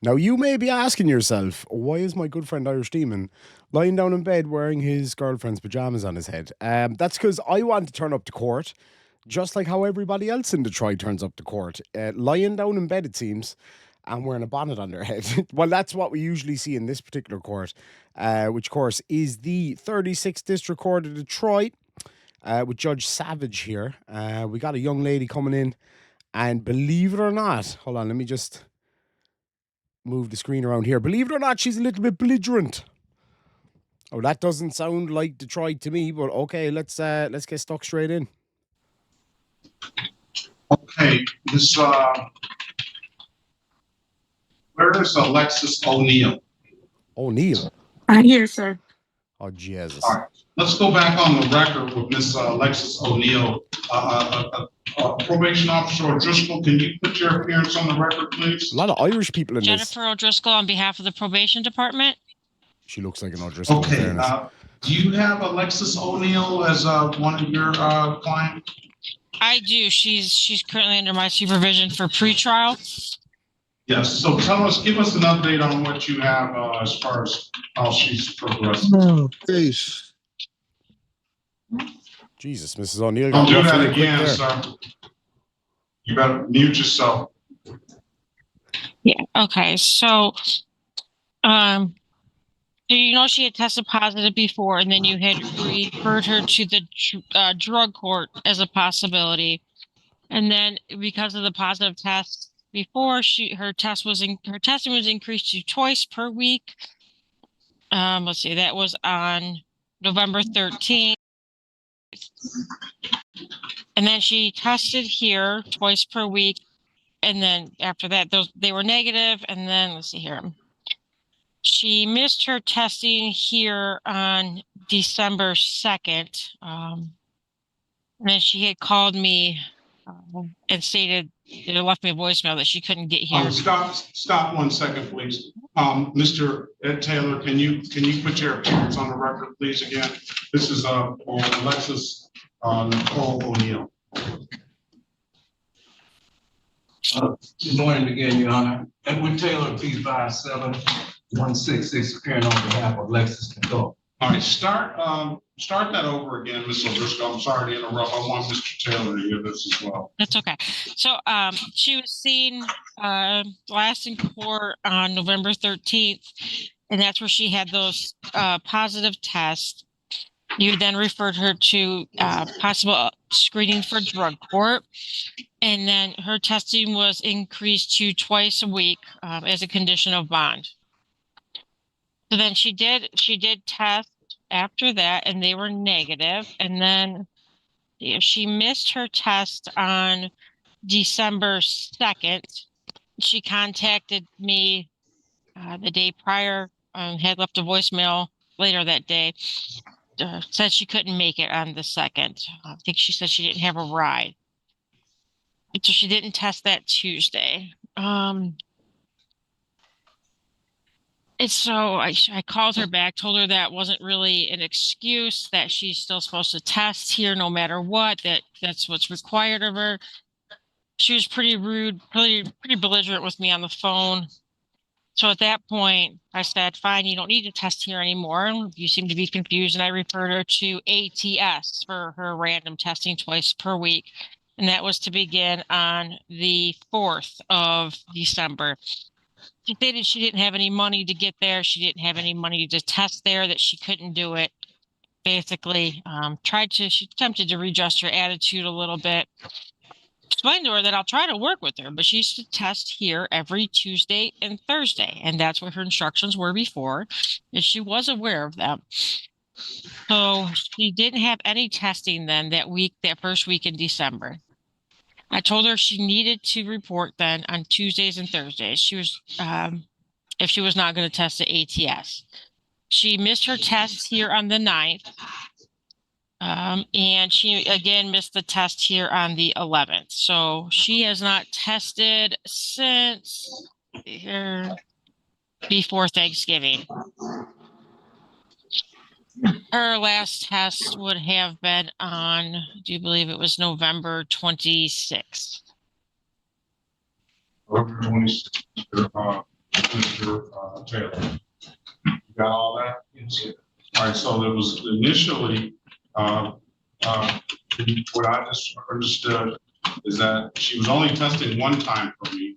Now, you may be asking yourself, why is my good friend Irish Demon lying down in bed wearing his girlfriend's pajamas on his head? That's because I want to turn up to court, just like how everybody else in Detroit turns up to court, lying down in bed, it seems, and wearing a bonnet on their head. Well, that's what we usually see in this particular court, which, of course, is the 36th District Court of Detroit, with Judge Savage here. We got a young lady coming in, and believe it or not, hold on, let me just move the screen around here. Believe it or not, she's a little bit belligerent. Oh, that doesn't sound like Detroit to me, but okay, let's get stuck straight in. Okay, this where is Alexis O'Neill? O'Neill. I'm here, sir. Oh, Jesus. All right, let's go back on the record with Miss Alexis O'Neill. Probation Officer O'Driscoll, can you put your appearance on the record, please? A lot of Irish people in this. Jennifer O'Driscoll on behalf of the probation department. She looks like an O'Driscoll. Okay, do you have Alexis O'Neill as one of your clients? I do. She's currently under my supervision for pretrial. Yes, so give us an update on what you have as far as how she's progressing. Oh, peace. Jesus, Mrs. O'Neill. Don't do that again, sir. You better mute yourself. Yeah. Okay. So, you know, she had tested positive before, and then you had referred her to the drug court as a possibility, and then because of the positive test before, her testing was increased to twice per week. Let's see, that was on November 13th. And then she tested here twice per week. And then after that, they were negative. And then let's see here. She missed her testing here on December 2nd. And then she had called me and stated, it left me a voicemail that she couldn't get here. Stop 1 second, please. Mr. Ed Taylor, can you put your appearance on the record, please, again? This is Alexis Nicole O'Neill. Good morning again, Your Honor. Edward Taylor, please by 7166, appearing on behalf of Alexis Nicole. All right, start that over again, Ms. O'Driscoll. I'm sorry to interrupt. I want Mr. Taylor to hear this as well. That's okay. So she was seen last in court on November 13th, and that's where she had those positive tests. You then referred her to possible screening for drug court, and then her testing was increased to twice a week as a condition of bond. So then she did test after that, and they were negative. And then she missed her test on December 2nd. She contacted me the day prior, had left a voicemail later that day, said she couldn't make it on the 2nd. I think she said she didn't have a ride. So she didn't test that Tuesday. And so I called her back, told her that wasn't really an excuse, that she's still supposed to test here no matter what, that's what's required of her. She was pretty rude, pretty belligerent with me on the phone. So at that point, I said, fine, you don't need to test here anymore. You seem to be confused. And I referred her to ATS for her random testing twice per week. And that was to begin on the 4th of December. She stated she didn't have any money to get there. She didn't have any money to test there, that she couldn't do it. Basically, she attempted to readjust her attitude a little bit. Explained to her that I'll try to work with her, but she used to test here every Tuesday and Thursday. And that's what her instructions were before, and she was aware of them. So she didn't have any testing then that first week in December. I told her she needed to report then on Tuesdays and Thursdays. She was, if she was not going to test the ATS. She missed her test here on the 9th. And she again missed the test here on the 11th. So she has not tested since before Thanksgiving. Her last test would have been on, do you believe it was November 26th? November 26th. Taylor? You got all that? Yes. All right, so there was initially, what I just understood is that she was only tested one time for me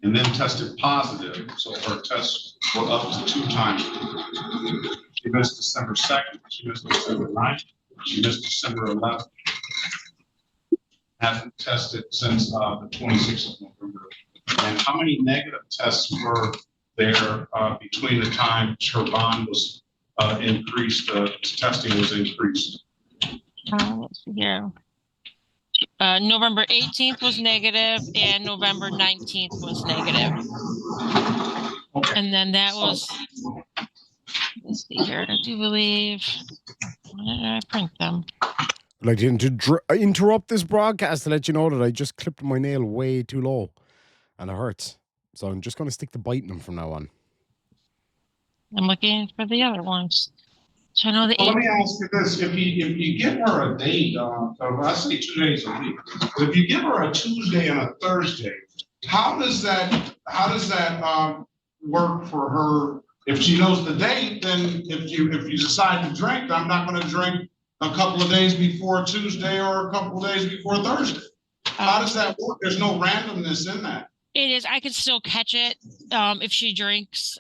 and then tested positive. So her tests were up to 2 times. She missed December 2nd, she missed December 9th, she missed December 11th. Hasn't tested since the 26th of November. And how many negative tests were there between the time her bond was increased, testing was increased? Let's see here. November 18th was negative and November 19th was negative. Okay. And then that was, let's see here, I do believe, why did I print them? I'd like to interrupt this broadcast to let you know that I just clipped my nail way too low and it hurts. So I'm just going to stick to biting them from now on. I'm looking for the other ones. So I know the Well, let me ask you this: if you give her a date, I say 2 days a week. But if you give her a Tuesday and a Thursday, how does that work for her? If she knows the date, then if you decide to drink, I'm not going to drink a couple of days before Tuesday or a couple of days before Thursday. How does that work? There's no randomness in that. It is. I could still catch it if she drinks.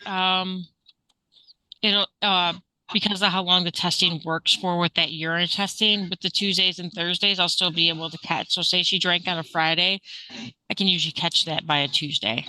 It'll because of how long the testing works for with that urine testing. With the Tuesdays and Thursdays, I'll still be able to catch. So say she drank on a Friday, I can usually catch that by a Tuesday.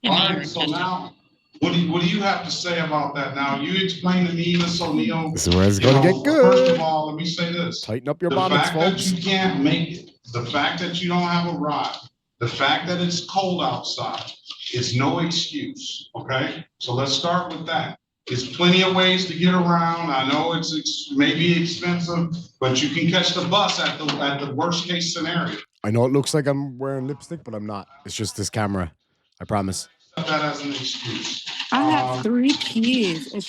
All right. So now, what do you have to say about that? Now, you explain to me, Ms. O'Neill. This is where it's going to get good. First of all, let me say this. Tighten up your The bonnets, fact that folks. you can't make it, the fact that you don't have a ride, the fact that it's cold outside, it's no excuse, okay? So let's start with that. There's plenty of ways to get around. I know it's maybe expensive, but you can catch the bus at the worst case scenario. I know it looks like I'm wearing lipstick, but I'm not. It's just this camera. I promise. That as an excuse. I have 3 kids, and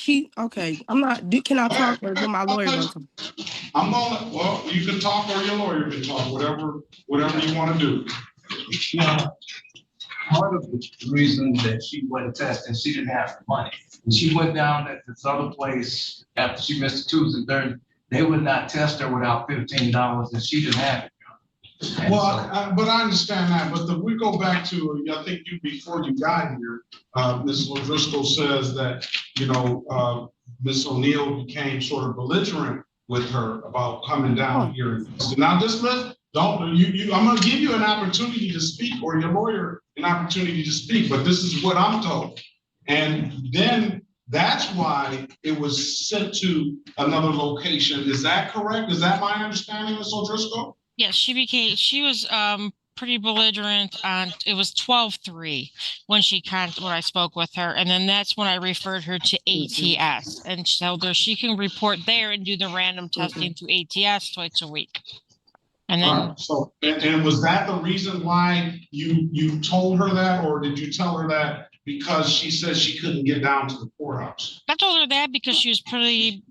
I'm not. Can I talk or will my lawyer go to? Well, you can talk or your lawyer can talk, whatever you want to do. Now, part of the reason that she went testing, she didn't have the money. And she went down at this other place after she missed Tuesday and Thursday. They would not test her without $15, and she didn't have it. And Well, but I understand that, but we go back to, I think before you got here, Ms. Driscoll says that, Ms. O'Neill became sort of belligerent with her about coming down here. So now just I'm gonna give you an opportunity to speak, or your lawyer an opportunity to speak, but this is what I'm told. And then that's why it was sent to another location. Is that correct? Is that my understanding, Ms. O'Driscoll? Yes, she was pretty belligerent on, it was 12/3 when I spoke with her. And then that's when I referred her to ATS and told her she can report there and do the random testing through ATS twice a week. And then So was that the reason why you told her that, or did you tell her that because she said she couldn't get down to the courthouse? I told her that because she was pretty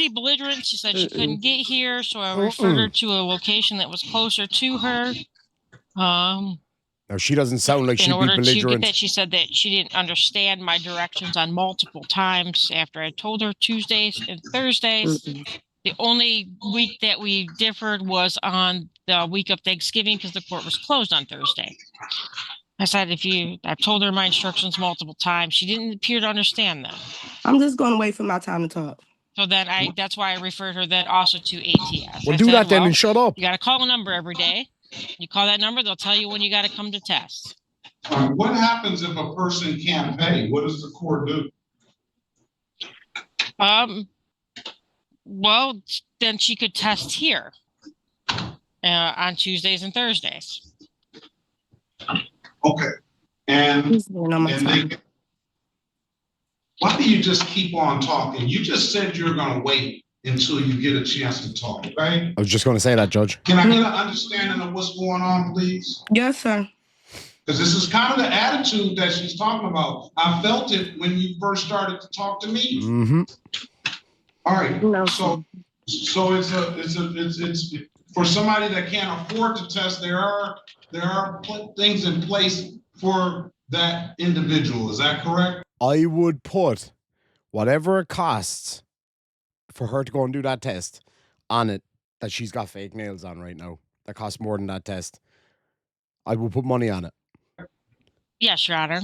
belligerent. She said she couldn't get here, so I referred her to a location that was closer to her. Now she doesn't sound like she'd in be order to get belligerent. that, she said that she didn't understand my directions on multiple times after I told her Tuesdays and Thursdays. The only week that we differed was on the week of Thanksgiving because the court was closed on Thursday. I said, I've told her my instructions multiple times. She didn't appear to understand them. I'm just going to wait for my time to talk. So then that's why I referred her then also to ATS. Well, do that then and shut up. You got to call a number every day. You call that number, they'll tell you when you got to come to test. What happens if a person can't pay? What does the court do? Well, then she could test here on Tuesdays and Thursdays. Okay. Why do you just keep on talking? You just said you're going to wait until you get a chance to talk, right? I was just going to say that, Judge. Can I get an understanding of what's going on, please? Yes, sir. Because this is kind of the attitude that she's talking about. I felt it when you first started to talk to me. Mm-hmm. All right. No, So it's for somebody that can't afford to test. There are things in place for that individual. Is that correct? I would put whatever it costs for her to go and do that test on it that she's got fake nails on right now. That costs more than that test. I will put money on it. Yes, Your Honor.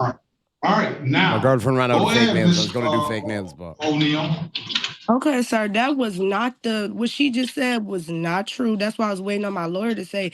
All right, now. My girlfriend ran out Go of fake ahead, nails. I Miss, was going to do fake nails, but O'Neal. Okay, sir, that was not what she just said was not true. That's why I was waiting on my lawyer to say.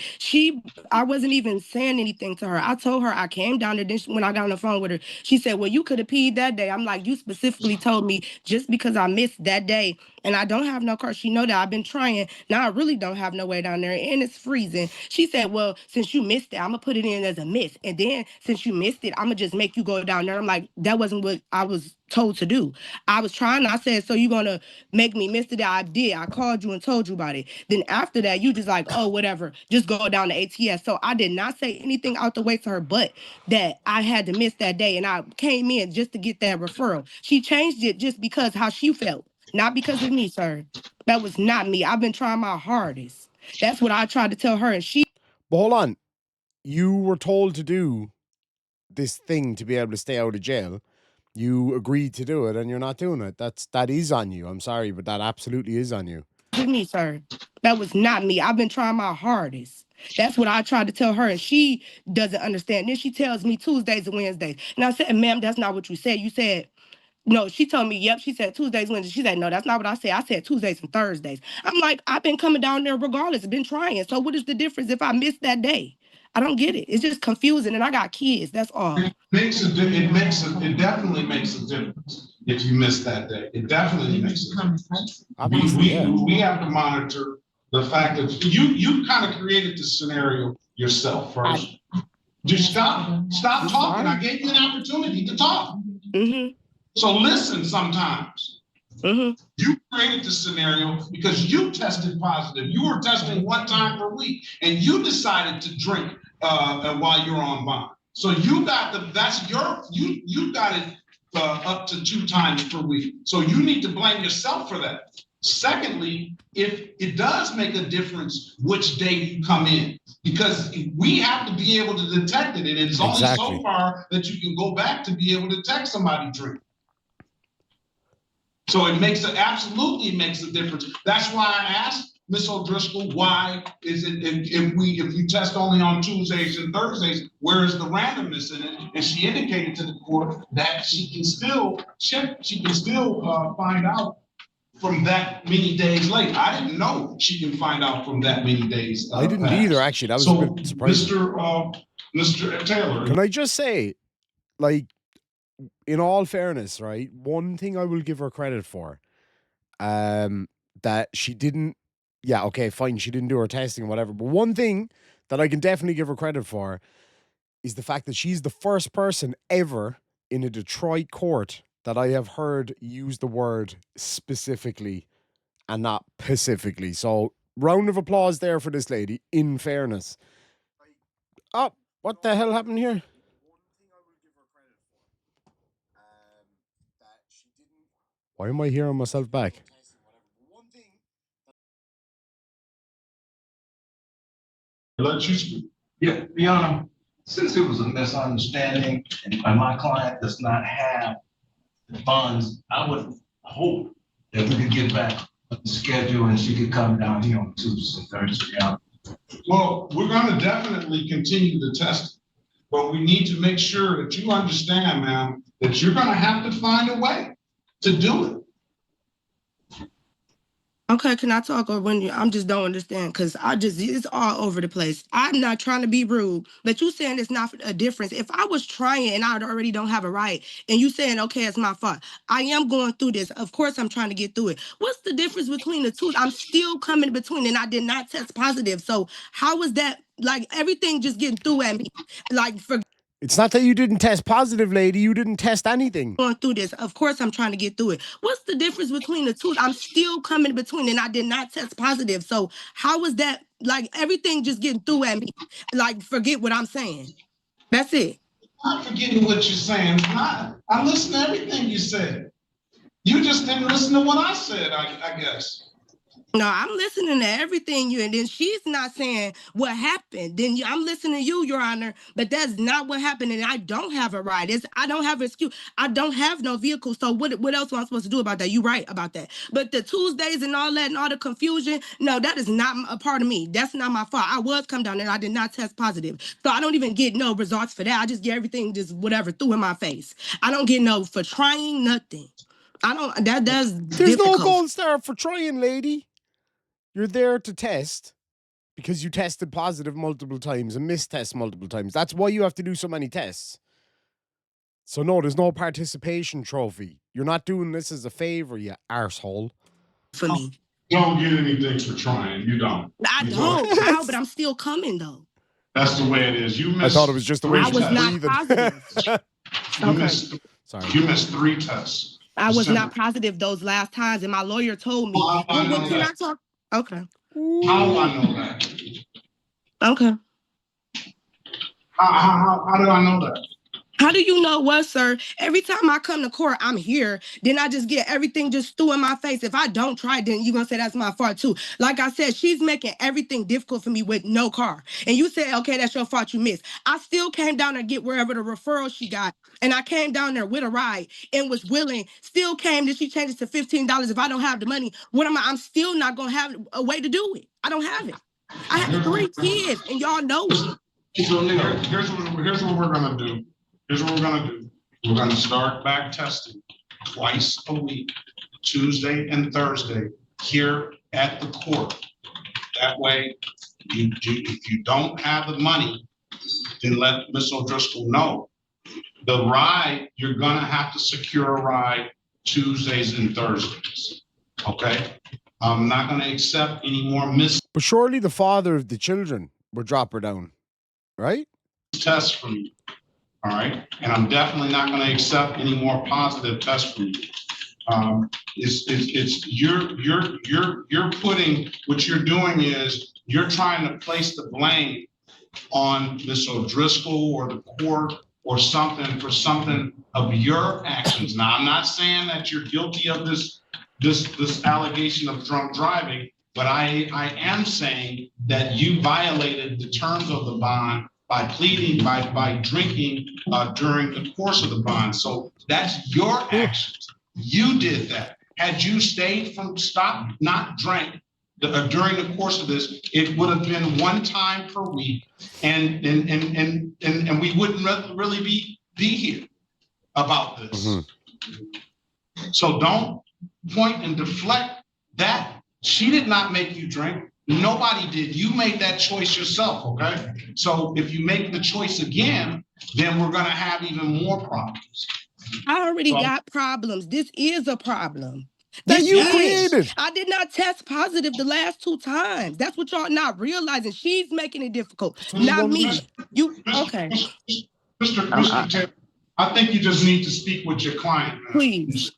I wasn't even saying anything to her. I told her I came down there. Then when I got on the phone with her, she said, well, you could have peed that day. I'm like, you specifically told me just because I missed that day and I don't have no car. She know that I've been trying. Now I really don't have no way down there and it's freezing. She said, well, since you missed it, I'm going to put it in as a miss. And then since you missed it, I'm going to just make you go down there. I'm like, that wasn't what I was told to do. I was trying. I said, so you're going to make me miss it? I did. I called you and told you about it. Then after that, you just like, oh, whatever. Just go down to ATS. So I did not say anything out the way to her, but that I had to miss that day. And I came in just to get that referral. She changed it just because how she felt, not because of me, sir. That was not me. I've been trying my hardest. That's what I tried to tell her. And she. But hold on. You were told to do this thing to be able to stay out of jail. You agreed to do it and you're not doing it. That is on you. I'm sorry, but that absolutely is on you. Me, sir. That was not me. I've been trying my hardest. That's what I tried to tell her, and she doesn't understand. Then she tells me Tuesdays and Wednesdays. And I said, ma'am, that's not what you said. You said, no, she told me, yep, she said Tuesdays, Wednesdays. She said, no, that's not what I said. I said Tuesdays and Thursdays. I'm like, I've been coming down there regardless. I've been trying. So what is the difference if I miss that day? I don't get it. It's just confusing, and I got kids. That's all. It definitely makes a difference if you miss that day. It definitely makes a difference. We have to monitor the fact that you kind of created the scenario yourself first. Just stop talking. I gave you an opportunity to talk. Mm-hmm. So listen sometimes. Mm-hmm. You created the scenario because you tested positive. You were testing one time per week and you decided to drink while you're on bond. So you got you got it up to 2 times per week. So you need to blame yourself for that. Secondly, if it does make a difference which day you come in, because we have to be able to detect it. And it's only so far that you can go back to be able to detect somebody drink. So it absolutely makes a difference. That's why I asked Ms. O'Driscoll, why is it if you test only on Tuesdays and Thursdays, where is the randomness in it? And she indicated to the court that she can still check, she can still find out from that many days late. I didn't know she can find out from that many days. I didn't either, actually. That was a bit surprising. Mr. Taylor. Can I just say, like, in all fairness, right? One thing I will give her credit for, that she didn't. Yeah, okay, fine. She didn't do her testing or whatever. But one thing that I can definitely give her credit for is the fact that she's the first person ever in a Detroit court that I have heard use the word specifically and not pacifically. So, round of applause there for this lady, in fairness. Oh, what the hell happened here? Why am I hearing myself back? Let you speak. Yeah, Your Honor, since it was a misunderstanding and my client does not have the funds, I would hope that we could get back on the schedule and she could come down here on Tuesdays and Thursdays, Your Honor. Well, we're going to definitely continue the testing, but we need to make sure that you understand, ma'am, that you're going to have to find a way to do it. Okay, can I talk or when I'm just don't understand because it's all over the place. I'm not trying to be rude, but you saying it's not a difference. If I was trying and I already don't have a right, and you saying, okay, it's my fault. I am going through this. Of course, I'm trying to get through it. What's the difference between the two? I'm still coming between and I did not test positive. So how is that like everything just getting through at me? Like for It's not that you didn't test positive, lady. You didn't test anything. Going through this. Of course, I'm trying to get through it. What's the difference between the two? I'm still coming between and I did not test positive. So how is that like everything just getting through at me? Like, forget what I'm saying. That's it. I'm not forgetting what you're saying. I listened to everything you said. You just didn't listen to what I said, I guess. No, I'm listening to everything you, and then she's not saying what happened. Then I'm listening to you, Your Honor, but that's not what happened, and I don't have a ride. I don't have an excuse. I don't have no vehicle. So what else am I supposed to do about that? You right about that. But the Tuesdays and all that and all the confusion, no, that is not a part of me. That's not my fault. I was come down there. I did not test positive, so I don't even get no results for that. I just get everything just whatever threw in my face. I don't get no for trying nothing. I don't. That's There's difficult. no gold star for trying, lady. You're there to test because you tested positive multiple times and missed tests multiple times. That's why you have to do so many tests. So no, there's no participation trophy. You're not doing this as a favor, you arsehole. For me. You don't get anything for trying. You don't. I don't. How? But I'm still coming though. That's the way it is. You missed. I thought it was just the way I she was was not breathing. positive. You Okay. missed. Sorry. You missed 3 tests. I was December. not positive those last times, and my lawyer told me. How I know Well, can I that? talk? Okay. How I know that? Okay. How did I know that? How do you know what, sir? Every time I come to court, I'm here. Then I just get everything just threw in my face. If I don't try, then you're going to say that's my fault too. Like I said, she's making everything difficult for me with no car. And you said, okay, that's your fault, you missed. I still came down to get wherever the referral she got. And I came down there with a ride and was willing, still came, then she changed it to $15. If I don't have the money, what am I? I'm still not going to have a way to do it. I don't have it. I have 3 kids and y'all know it. Here's what we're gonna do. Here's what we're gonna do. We're gonna start back testing twice a week, Tuesday and Thursday, here at the court. That way, if you don't have the money, then let Ms. O'Driscoll know. The ride, you're gonna have to secure a ride Tuesdays and Thursdays. Okay? I'm not gonna accept any more But surely the father of the children would drop her down, right? tests from you. All right, and I'm definitely not going to accept any more positive tests from you. You're putting, what you're doing is you're trying to place the blame on Ms. O'Driscoll or the court or something for something of your actions. Now, I'm not saying that you're guilty of this allegation of drunk driving, but I am saying that you violated the terms of the bond by pleading, by drinking during the course of the bond. So that's your actions. You did that. Had you stayed from not drank during the course of this, it would have been 1 time per week, and we wouldn't really be here about this. Mm-hmm. So don't point and deflect that. She did not make you drink. Nobody did. You made that choice yourself, okay? So if you make the choice again, then we're going to have even more problems. I already got problems. This is a problem. That you created. I did not test positive the last 2 times. That's what y'all not realizing. She's making it difficult, not me. Okay. Mr. Taylor, I think you just need to speak with your client. Man. Please.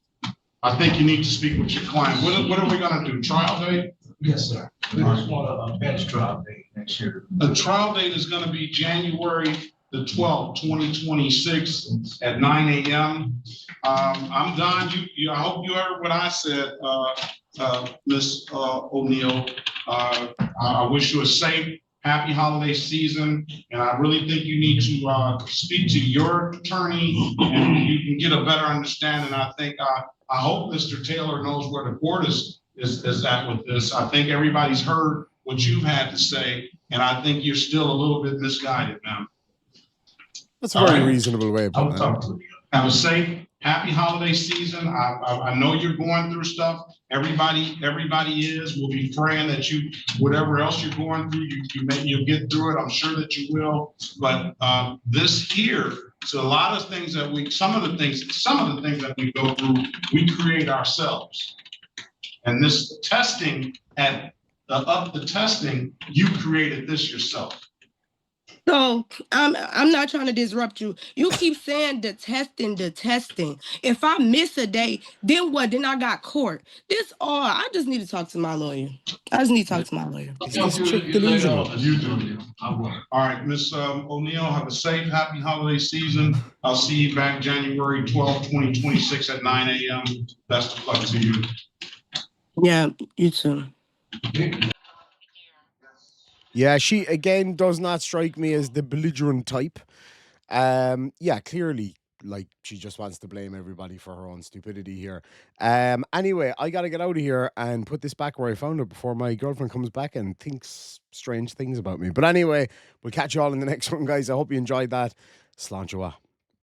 I think you need to speak with your client. What are we going to do? Trial date? Yes, sir. We just want a bench trial date next year. The trial date is going to be January the 12th, 2026 at 9 a.m. I'm done. I hope you heard what I said, Ms. O'Neill. I wish you a safe, happy holiday season, and I really think you need to speak to your attorney and you can get a better understanding. I think I hope Mr. Taylor knows where the court is at with this. I think everybody's heard what you've had to say, and I think you're still a little bit misguided now. That's a very reasonable way of putting it. Have a safe, happy holiday season. I know you're going through stuff. Everybody is. We'll be praying that you, whatever else you're going through, you'll get through it. I'm sure that you will. But this here, so a lot of things that some of the things that we go through, we create ourselves. And this testing the testing, you created this yourself. So I'm not trying to disrupt you. You keep saying the testing. If I miss a day, then what? Then I got court. I just need to talk to my lawyer. You do. All right, Ms. O'Neill, have a safe, happy holiday season. I'll see you back January 12th, 2026 at 9 a.m. Best of luck to you. Yeah, you too. Yeah, she again does not strike me as the belligerent type. Yeah, clearly, like she just wants to blame everybody for her own stupidity here. Anyway, I gotta get out of here and put this back where I found it before my girlfriend comes back and thinks strange things about me. But anyway, we'll catch you all in the next one, guys. I hope you enjoyed that. Sláinte